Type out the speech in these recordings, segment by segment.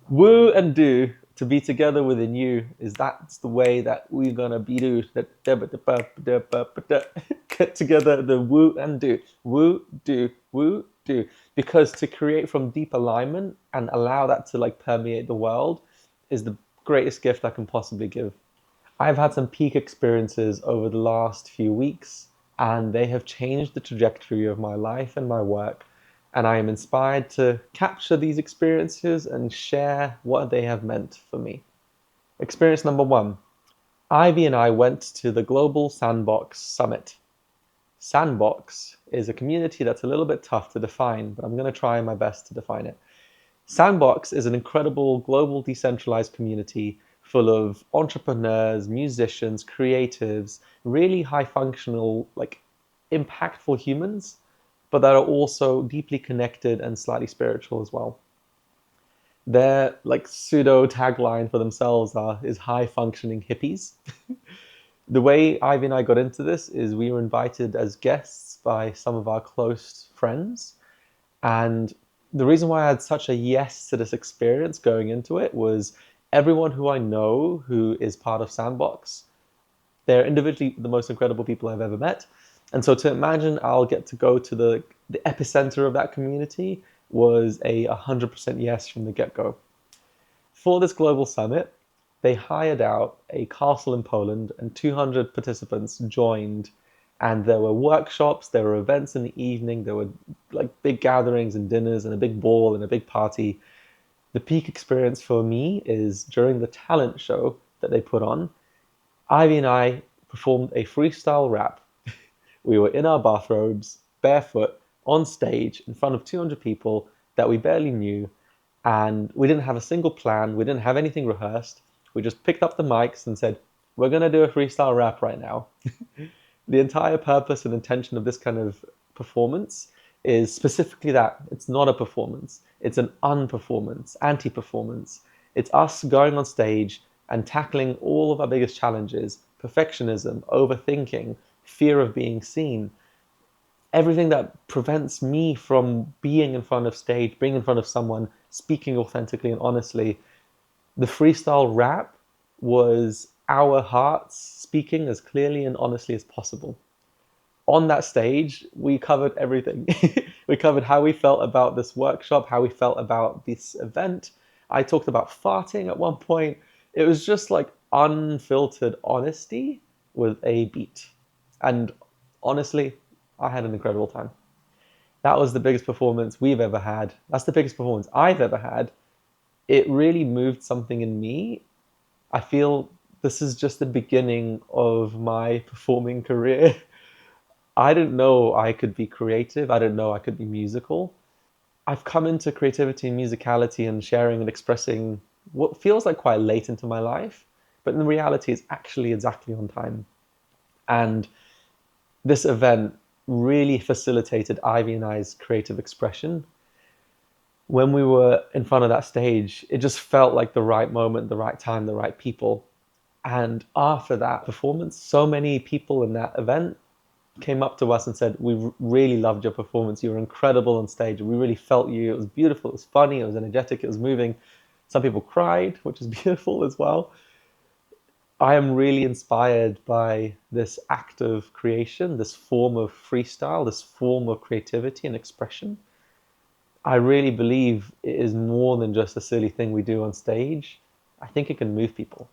Woo and do to be together within you is that's the way that we're gonna be do that get together the woo and do woo do because to create from deep alignment and allow that to like permeate the world is the greatest gift I can possibly give. I've had some peak experiences over the last few weeks, and they have changed the trajectory of my life and my work. And I am inspired to capture these experiences and share what they have meant for me. Experience number one, Ivy and I went to the Global Sandbox Summit. Sandbox is a community that's a little bit tough to define, but I'm going to try my best to define it. Sandbox is an incredible global decentralized community full of entrepreneurs, musicians, creatives, really high functional, like impactful humans, but that are also deeply connected and slightly spiritual as well. Their like pseudo tagline for themselves is high functioning hippies. The way Ivy and I got into this is we were invited as guests by some of our close friends, and the reason why I had such a yes to this experience going into it was everyone who I know who is part of Sandbox, they're individually the most incredible people I've ever met. And so to imagine I'll get to go to the epicenter of that community was a 100% yes from the get-go. For this global summit, they hired out a castle in Poland and 200 participants joined, and there were workshops, there were events in the evening, there were like big gatherings and dinners and a big ball and a big party. The peak experience for me is during the talent show that they put on. Ivy and I performed a freestyle rap. We were in our bathrobes, barefoot, on stage in front of 200 people that we barely knew, and we didn't have a single plan. We didn't have anything rehearsed. We just picked up the mics and said, we're going to do a freestyle rap right now. The entire purpose and intention of this kind of performance is specifically that it's not a performance, it's an unperformance, anti performance. It's us going on stage and tackling all of our biggest challenges: perfectionism, overthinking, fear of being seen, everything that prevents me from being in front of stage, being in front of someone, speaking authentically and honestly. The freestyle rap was our hearts speaking as clearly and honestly as possible. On that stage, we covered everything. We covered how we felt about this workshop, how we felt about this event. I talked about farting at one point. It was just like unfiltered honesty with a beat. And honestly, I had an incredible time. That was the biggest performance we've ever had. That's the biggest performance I've ever had. It really moved something in me. I feel this is just the beginning of my performing career. I didn't know I could be creative. I didn't know I could be musical. I've come into creativity and musicality and sharing and expressing what feels like quite late into my life, but in reality, it's actually exactly on time. And this event really facilitated Ivy and I's creative expression. When we were in front of that stage, it just felt like the right moment, the right time, the right people. And after that performance, so many people in that event came up to us and said, we really loved your performance. You were incredible on stage. We really felt you. It was beautiful. It was funny. It was energetic. It was moving. Some people cried, which is beautiful as well. I am really inspired by this act of creation, this form of freestyle, this form of creativity and expression. I really believe it is more than just a silly thing we do on stage. I think it can move people.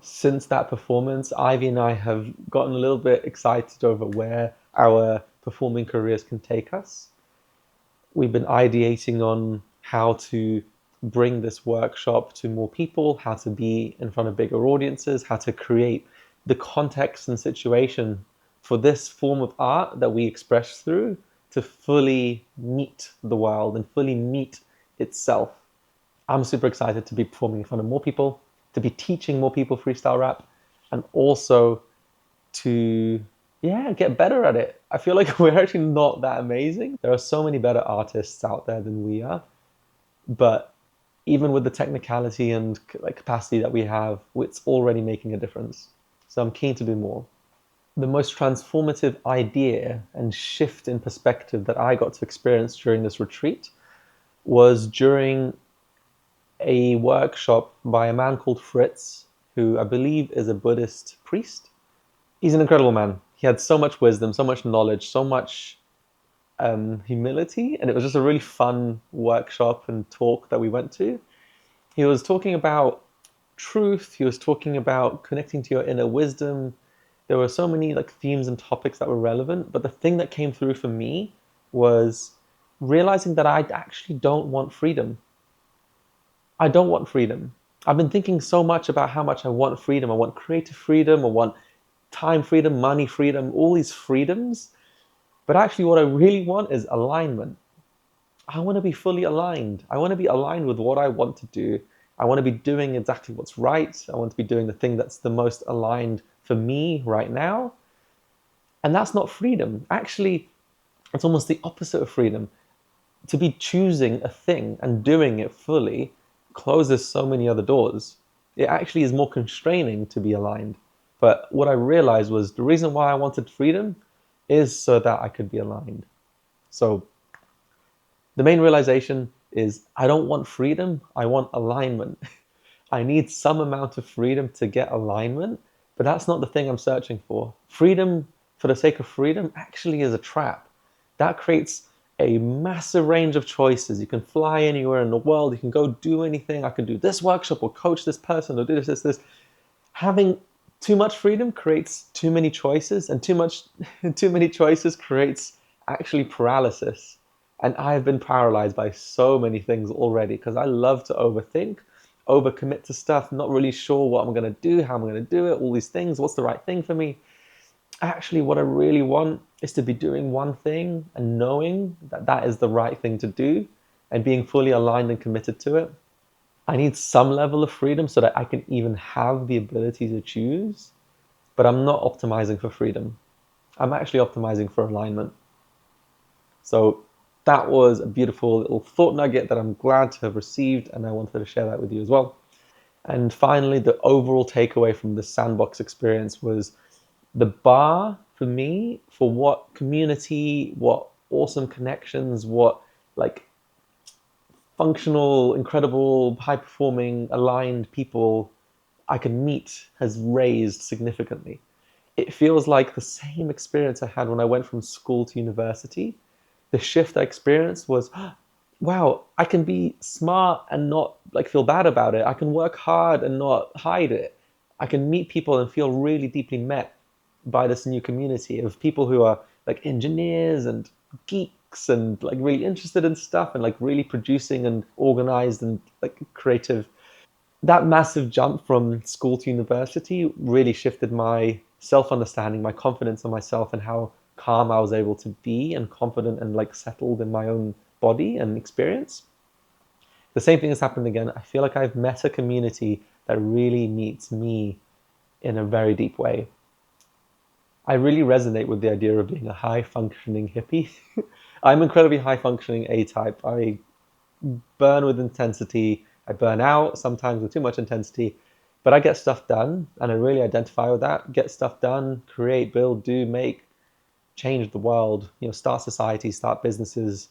Since that performance, Ivy and I have gotten a little bit excited over where our performing careers can take us. We've been ideating on how to bring this workshop to more people, how to be in front of bigger audiences, how to create the context and situation for this form of art that we express through to fully meet the world and fully meet itself. I'm super excited to be performing in front of more people, to be teaching more people freestyle rap, and also to, yeah, get better at it. I feel like we're actually not that amazing. There are so many better artists out there than we are, but even with the technicality and like capacity that we have, it's already making a difference. So I'm keen to do more. The most transformative idea and shift in perspective that I got to experience during this retreat was during a workshop by a man called Fritz, who I believe is a Buddhist priest. He's an incredible man. He had so much wisdom, so much knowledge, so much humility, and it was just a really fun workshop and talk that we went to. He was talking about truth. He was talking about connecting to your inner wisdom. There were so many like themes and topics that were relevant, but the thing that came through for me was realizing that I actually don't want freedom. I don't want freedom. I've been thinking so much about how much I want freedom. I want creative freedom. I want time freedom, money freedom, all these freedoms. But actually, what I really want is alignment. I want to be fully aligned. I want to be aligned with what I want to do. I want to be doing exactly what's right. I want to be doing the thing that's the most aligned for me right now. And that's not freedom. Actually, it's almost the opposite of freedom. To be choosing a thing and doing it fully closes so many other doors. It actually is more constraining to be aligned. But what I realized was the reason why I wanted freedom is so that I could be aligned. So the main realization is I don't want freedom, I want alignment. I need some amount of freedom to get alignment, but that's not the thing I'm searching for. Freedom for the sake of freedom actually is a trap. That creates a massive range of choices. You can fly anywhere in the world, you can go do anything. I can do this workshop or coach this person or do this. Having too much freedom creates too many choices, and too many choices creates actually paralysis. And I've been paralyzed by so many things already because I love to overthink, overcommit to stuff, not really sure what I'm going to do, how I'm going to do it, all these things, what's the right thing for me. Actually, what I really want is to be doing one thing and knowing that that is the right thing to do and being fully aligned and committed to it. I need some level of freedom so that I can even have the ability to choose, but I'm not optimizing for freedom. I'm actually optimizing for alignment. So that was a beautiful little thought nugget that I'm glad to have received, and I wanted to share that with you as well. And finally, the overall takeaway from the sandbox experience was the bar for me for what community, what awesome connections, what like functional, incredible, high performing, aligned people I can meet has raised significantly. It feels like the same experience I had when I went from school to university. The shift I experienced was, wow, I can be smart and not like feel bad about it. I can work hard and not hide it. I can meet people and feel really deeply met by this new community of people who are like engineers and geeks and like really interested in stuff and like really producing and organized and like creative. That massive jump from school to university really shifted my self-understanding, my confidence in myself, and how calm I was able to be and confident and like settled in my own body and experience. The same thing has happened again. I feel like I've met a community that really meets me in a very deep way. I really resonate with the idea of being a high functioning hippie. I'm incredibly high functioning A type. I burn with intensity. I burn out sometimes with too much intensity, but I get stuff done, and I really identify with that. Get stuff done, create, build, do, make, change the world. Start societies, start businesses,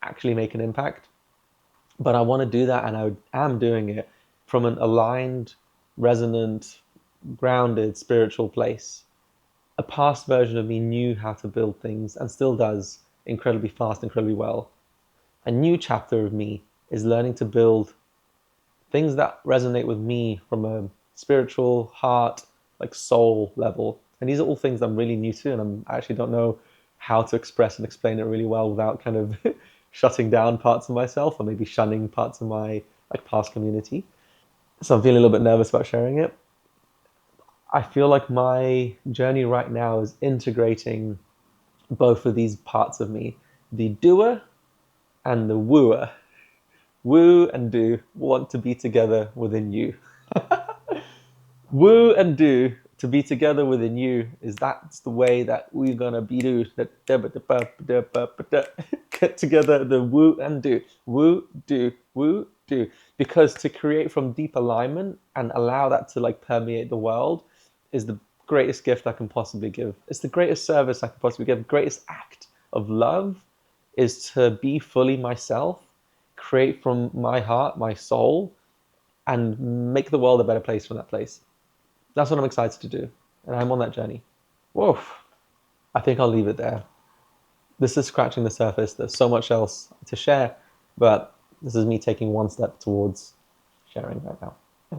actually make an impact. But I want to do that, and I am doing it from an aligned, resonant, grounded, spiritual place. A past version of me knew how to build things and still does incredibly fast, incredibly well. A new chapter of me is learning to build things that resonate with me from a spiritual heart, like soul level. And these are all things I'm really new to, and I actually don't know how to express and explain it really well without kind of shutting down parts of myself or maybe shunning parts of my like past community. So I'm feeling a little bit nervous about sharing it. I feel like my journey right now is integrating both of these parts of me, the doer and the wooer. Woo and do want to be together within you. Woo and do to be together within you is that's the way that we're gonna be do that get together the woo do because to create from deep alignment and allow that to like permeate the world is the greatest gift I can possibly give. It's the greatest service I can possibly give. The greatest act of love is to be fully myself, create from my heart, my soul, and make the world a better place from that place. That's what I'm excited to do. And I'm on that journey. Whoa. I think I'll leave it there. This is scratching the surface. There's so much else to share, but this is me taking one step towards sharing right now.